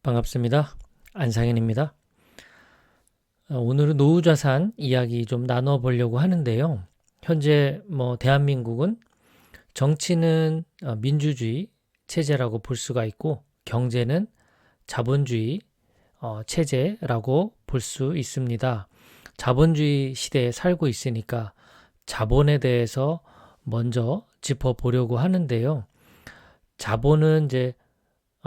반갑습니다. 안상현입니다. 오늘은 노후자산 이야기 좀 나눠보려고 하는데요. 현재 대한민국은 정치는 민주주의 체제라고 볼 수가 있고 경제는 자본주의 체제라고 볼 수 있습니다. 자본주의 시대에 살고 있으니까 자본에 대해서 먼저 짚어보려고 하는데요. 자본은 이제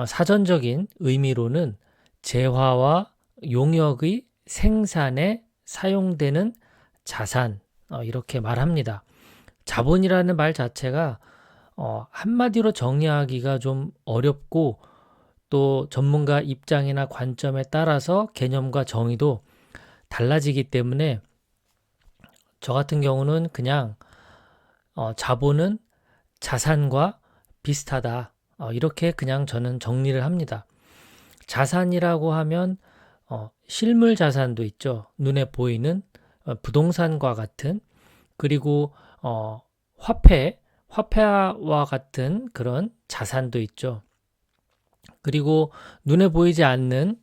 사전적인 의미로는 재화와 용역의 생산에 사용되는 자산, 이렇게 말합니다. 자본이라는 말 자체가 한마디로 정의하기가 좀 어렵고 또 전문가 입장이나 관점에 따라서 개념과 정의도 달라지기 때문에 저 같은 경우는 그냥 자본은 자산과 비슷하다. 이렇게 그냥 저는 정리를 합니다. 자산이라고 하면 실물 자산도 있죠. 눈에 보이는 부동산과 같은, 그리고 화폐와 같은 그런 자산도 있죠. 그리고 눈에 보이지 않는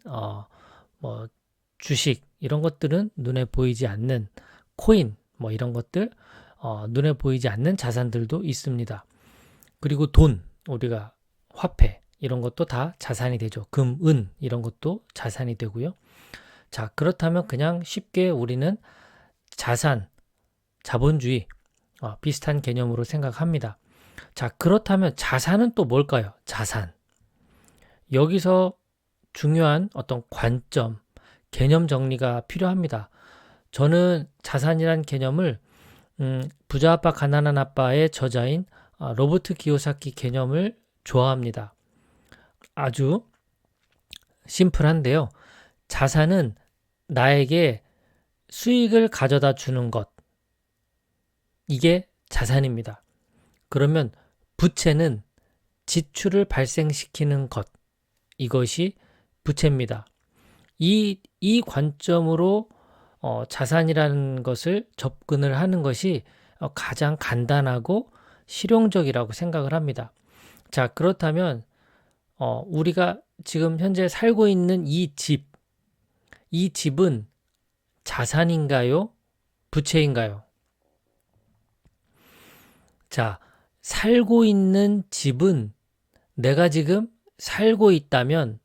주식 이런 것들은 눈에 보이지 않는 코인 이런 것들 눈에 보이지 않는 자산들도 있습니다. 그리고 돈, 우리가 화폐 이런 것도 다 자산이 되죠. 금, 은 이런 것도 자산이 되고요. 자, 그렇다면 그냥 쉽게 우리는 자산, 자본주의 비슷한 개념으로 생각합니다. 자, 그렇다면 자산은 또 뭘까요? 자산. 여기서 중요한 어떤 관점, 개념 정리가 필요합니다. 저는 자산이란 개념을 부자 아빠 가난한 아빠의 저자인 로버트 키요사키 개념을 좋아합니다. 아주 심플한데요. 자산은 나에게 수익을 가져다 주는 것. 이게 자산입니다. 그러면 부채는 지출을 발생시키는 것. 이것이 부채입니다. 이 관점으로 자산이라는 것을 접근을 하는 것이 가장 간단하고 실용적이라고 생각을 합니다. 자, 그렇다면 우리가 지금 현재 살고 있는 이 집은 자산인가요? 부채인가요? 자, 살고 있는 집은 내가 지금 살고 있다면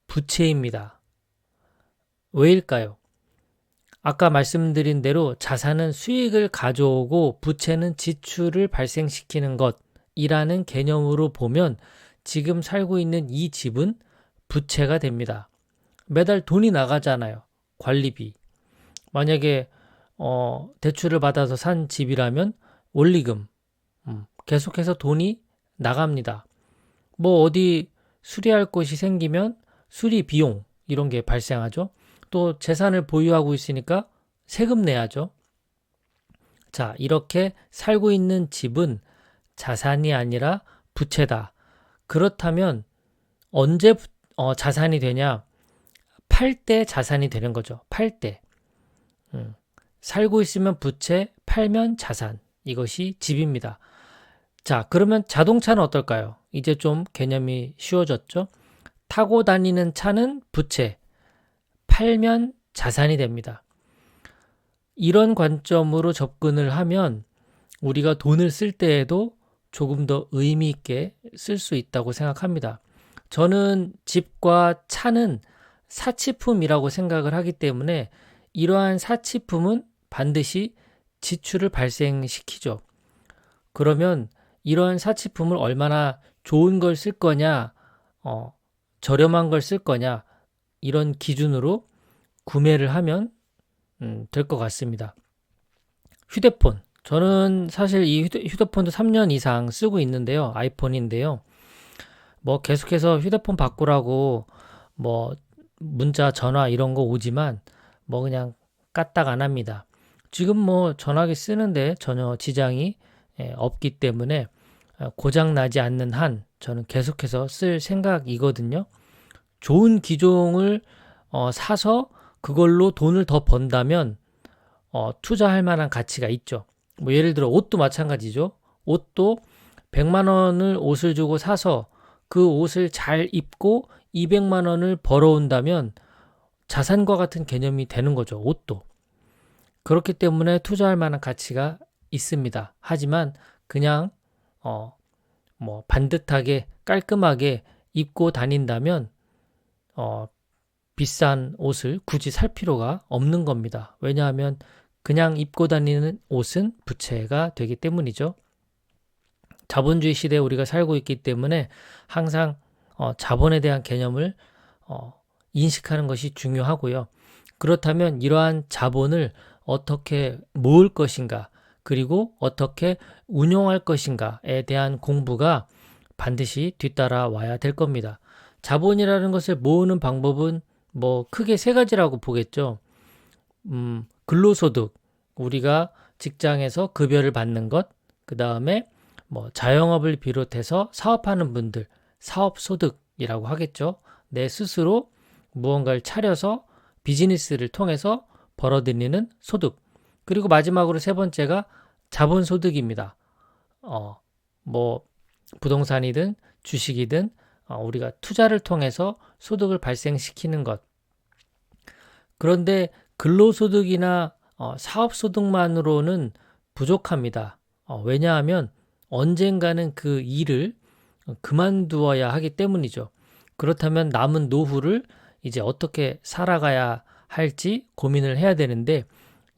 부채입니다. 왜일까요? 아까 말씀드린 대로 자산은 수익을 가져오고 부채는 지출을 발생시키는 것이라는 개념으로 보면 지금 살고 있는 이 집은 부채가 됩니다. 매달 돈이 나가잖아요. 관리비. 만약에 대출을 받아서 산 집이라면 원리금 계속해서 돈이 나갑니다. 어디 수리할 것이 생기면 수리 비용 이런 게 발생하죠. 또 재산을 보유하고 있으니까 세금 내야죠. 자, 이렇게 살고 있는 집은 자산이 아니라 부채다. 그렇다면 언제 자산이 되냐? 팔 때 자산이 되는 거죠. 팔 때. 살고 있으면 부채, 팔면 자산. 이것이 집입니다. 자, 그러면 자동차는 어떨까요? 이제 좀 개념이 쉬워졌죠? 타고 다니는 차는 부채, 팔면 자산이 됩니다. 이런 관점으로 접근을 하면 우리가 돈을 쓸 때에도 조금 더 의미 있게 쓸 수 있다고 생각합니다. 저는 집과 차는 사치품이라고 생각을 하기 때문에 이러한 사치품은 반드시 지출을 발생시키죠. 그러면 이러한 사치품을 얼마나 좋은 걸 쓸 거냐, 저렴한 걸 쓸 거냐, 이런 기준으로 구매를 하면 될 것 같습니다. 휴대폰. 저는 사실 이 휴대폰도 3년 이상 쓰고 있는데요. 아이폰인데요. 계속해서 휴대폰 바꾸라고 문자, 전화 이런 거 오지만 그냥 까딱 안 합니다. 지금 전화기 쓰는데 전혀 지장이 없기 때문에 고장 나지 않는 한 저는 계속해서 쓸 생각이거든요. 좋은 기종을 사서 그걸로 돈을 더 번다면 투자할 만한 가치가 있죠. 예를 들어 옷도 마찬가지죠. 옷도 100만 원을 옷을 주고 사서 그 옷을 잘 입고 200만 원을 벌어온다면 자산과 같은 개념이 되는 거죠. 옷도. 그렇기 때문에 투자할 만한 가치가 있습니다. 하지만 그냥 반듯하게 깔끔하게 입고 다닌다면 비싼 옷을 굳이 살 필요가 없는 겁니다. 왜냐하면 그냥 입고 다니는 옷은 부채가 되기 때문이죠. 자본주의 시대에 우리가 살고 있기 때문에 항상 자본에 대한 개념을 인식하는 것이 중요하고요. 그렇다면 이러한 자본을 어떻게 모을 것인가, 그리고 어떻게 운용할 것인가에 대한 공부가 반드시 뒤따라와야 될 겁니다. 자본이라는 것을 모으는 방법은 크게 세 가지라고 보겠죠. 근로소득, 우리가 직장에서 급여를 받는 것, 그 다음에 자영업을 비롯해서 사업하는 분들, 사업소득이라고 하겠죠. 내 스스로 무언가를 차려서 비즈니스를 통해서 벌어들이는 소득. 그리고 마지막으로 세 번째가 자본소득입니다. 부동산이든 주식이든 우리가 투자를 통해서 소득을 발생시키는 것. 그런데 근로소득이나 사업소득만으로는 부족합니다. 왜냐하면 언젠가는 그 일을 그만두어야 하기 때문이죠. 그렇다면 남은 노후를 이제 어떻게 살아가야 할지 고민을 해야 되는데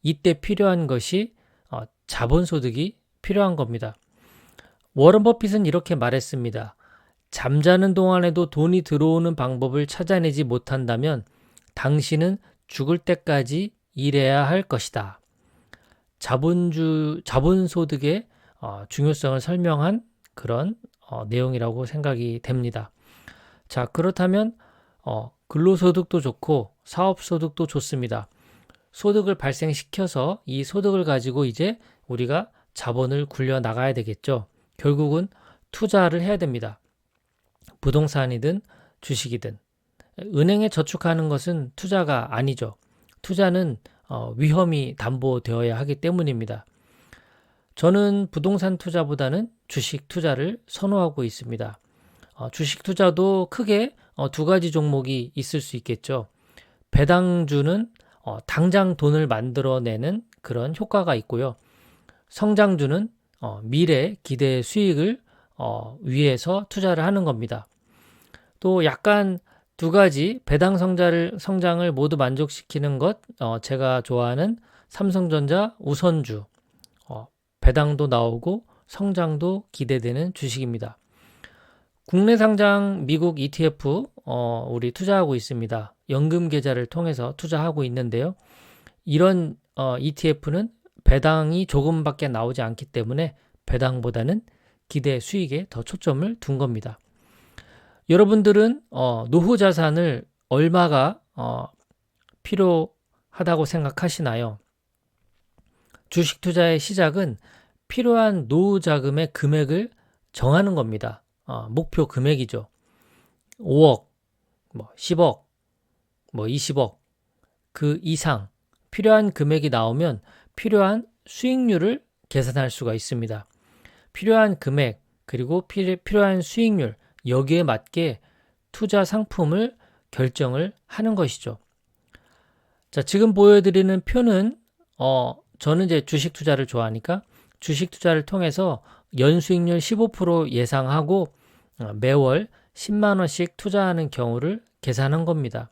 이때 필요한 것이 자본소득이 필요한 겁니다. 워런 버핏은 이렇게 말했습니다. 잠자는 동안에도 돈이 들어오는 방법을 찾아내지 못한다면 당신은 죽을 때까지 일해야 할 것이다. 자본소득의 중요성을 설명한 그런 내용이라고 생각이 됩니다. 자, 그렇다면 근로소득도 좋고 사업소득도 좋습니다. 소득을 발생시켜서 이 소득을 가지고 이제 우리가 자본을 굴려 나가야 되겠죠. 결국은 투자를 해야 됩니다. 부동산이든 주식이든. 은행에 저축하는 것은 투자가 아니죠. 투자는 위험이 담보되어야 하기 때문입니다. 저는 부동산 투자보다는 주식 투자를 선호하고 있습니다. 주식 투자도 크게 두 가지 종목이 있을 수 있겠죠. 배당주는 당장 돈을 만들어내는 그런 효과가 있고요. 성장주는 미래 기대 수익을 위해서 투자를 하는 겁니다. 또 약간 두 가지 배당 성장을 모두 만족시키는 것, 제가 좋아하는 삼성전자 우선주, 배당도 나오고 성장도 기대되는 주식입니다. 국내 상장 미국 ETF 우리 투자하고 있습니다. 연금 계좌를 통해서 투자하고 있는데요. 이런 ETF는 배당이 조금밖에 나오지 않기 때문에 배당보다는 기대 수익에 더 초점을 둔 겁니다. 여러분들은 노후 자산을 얼마가 필요하다고 생각하시나요? 주식 투자의 시작은 필요한 노후 자금의 금액을 정하는 겁니다. 목표 금액이죠. 5억, 10억, 20억 그 이상 필요한 금액이 나오면 필요한 수익률을 계산할 수가 있습니다. 필요한 금액 그리고 필요한 수익률 여기에 맞게 투자 상품을 결정을 하는 것이죠. 자, 지금 보여드리는 표는 저는 이제 주식 투자를 좋아하니까 주식 투자를 통해서 연수익률 15% 예상하고 매월 10만 원씩 투자하는 경우를 계산한 겁니다.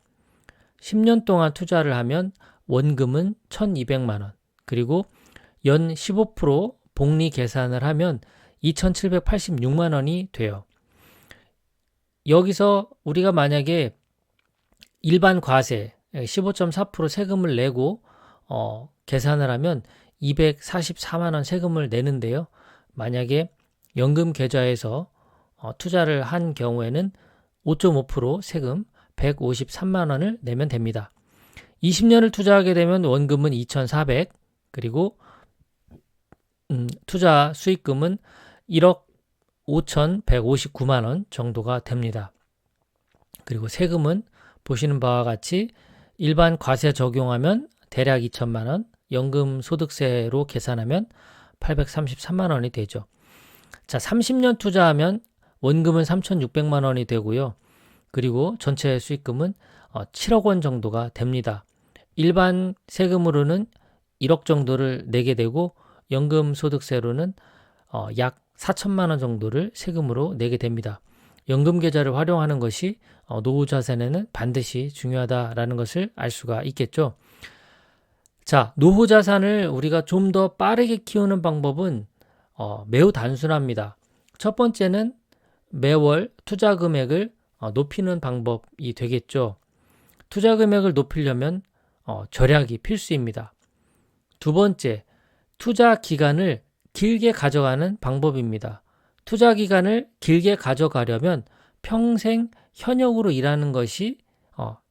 10년 동안 투자를 하면 원금은 1,200만 원, 그리고 연 15% 복리 계산을 하면 2,786만 원이 돼요. 여기서 우리가 만약에 일반 과세 15.4% 세금을 내고 계산을 하면 244만 원 세금을 내는데요. 만약에 연금 계좌에서 투자를 한 경우에는 5.5% 세금 153만 원을 내면 됩니다. 20년을 투자하게 되면 원금은 2,400, 그리고 투자 수익금은 1억 5,159만 원 정도가 됩니다. 그리고 세금은 보시는 바와 같이 일반 과세 적용하면 대략 2천만 원, 연금 소득세로 계산하면 833만 원이 되죠. 자, 30년 투자하면 원금은 3,600만 원이 되고요. 그리고 전체 수익금은 7억 원 정도가 됩니다. 일반 세금으로는 1억 정도를 내게 되고 연금소득세로는 약 4천만 원 정도를 세금으로 내게 됩니다. 연금계좌를 활용하는 것이 노후자산에는 반드시 중요하다라는 것을 알 수가 있겠죠. 자, 노후자산을 우리가 좀 더 빠르게 키우는 방법은 매우 단순합니다. 첫 번째는 매월 투자 금액을 높이는 방법이 되겠죠. 투자 금액을 높이려면 절약이 필수입니다. 두 번째, 투자 기간을 길게 가져가는 방법입니다. 투자 기간을 길게 가져가려면 평생 현역으로 일하는 것이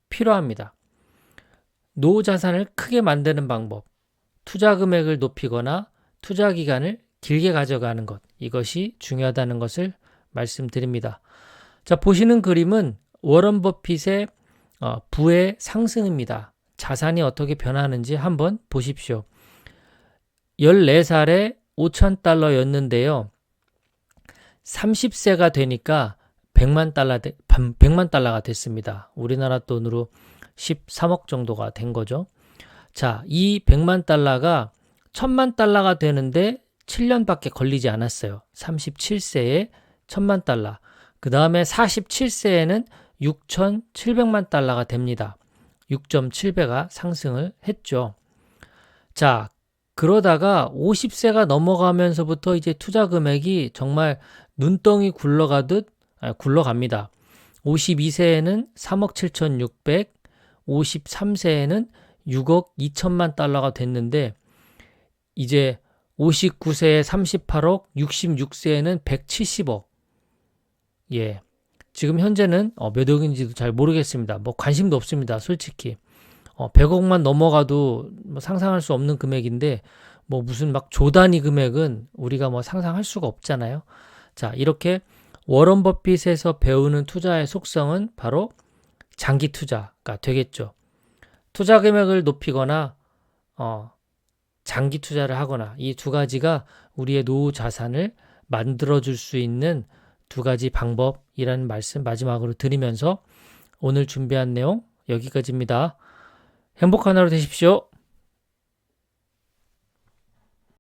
필요합니다. 노후 자산을 크게 만드는 방법, 투자 금액을 높이거나 투자 기간을 길게 가져가는 것, 이것이 중요하다는 것을 말씀드립니다. 자, 보시는 그림은 워런 버핏의 부의 상승입니다. 자산이 어떻게 변하는지 한번 보십시오. 14살에 5,000달러였는데요. 30세가 되니까 100만 달러가 됐습니다. 우리나라 돈으로 13억 정도가 된 거죠. 자, 이 100만 달러가 1000만 달러가 되는데 7년밖에 걸리지 않았어요. 37세에 1000만 달러. 그 다음에 47세에는 6,700만 달러가 됩니다. 6.7배가 상승을 했죠. 자, 그러다가 50세가 넘어가면서부터 이제 투자 금액이 정말 눈덩이 굴러갑니다. 52세에는 3억 7,600, 53세에는 6억 2천만 달러가 됐는데 이제 59세에 38억, 66세에는 170억. 예. 지금 현재는 몇 억인지도 잘 모르겠습니다. 뭐 관심도 없습니다. 솔직히. 100억만 넘어가도 뭐 상상할 수 없는 금액인데 뭐 무슨 막 조 단위 금액은 우리가 뭐 상상할 수가 없잖아요. 자, 이렇게 워런 버핏에서 배우는 투자의 속성은 바로 장기 투자가 되겠죠. 투자 금액을 높이거나 장기 투자를 하거나 이 두 가지가 우리의 노후 자산을 만들어줄 수 있는 두 가지 방법이라는 말씀 마지막으로 드리면서 오늘 준비한 내용 여기까지입니다. 행복한 하루 되십시오.